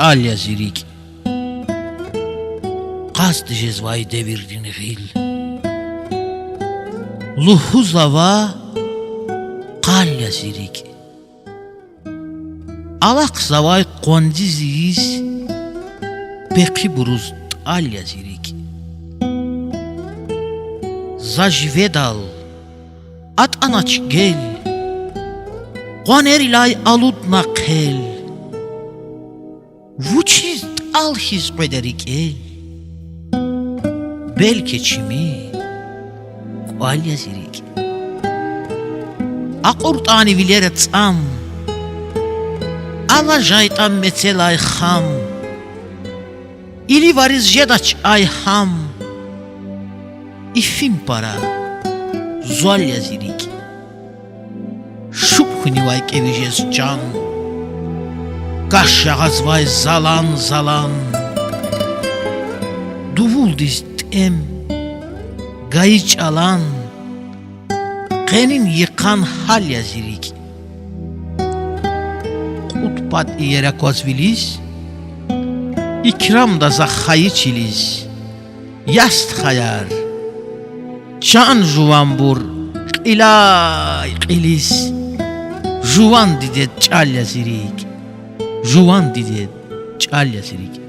ç'alya zirik. Qast jezvay devirdin gil. Luhu zava qalya zirik. Alaq zavay qondiziz peki buruz t'alya zirik. Zajvedal at anaç gel. Qoner ilay aludna qel. Vuçiz al his qederik el. Belki çimi qalya zirik. Aqurtani vileret tsam. Ala jaytan metselay kham. İli variz jedaç ay ham. İfim para zolya zirik. Şupkhuni vay kevijes can. Kaşyağız vay zalan zalan. Duvul diztem gayıç alan. Qenin yıkan halya zirik. Kutpat iyere kozvilis. İkram da zakhayı çiliz. Yast hayar. Can juvambur ilay qilis. Juvan didet ç'alya zirik. Juvan didet ç'alya zirik.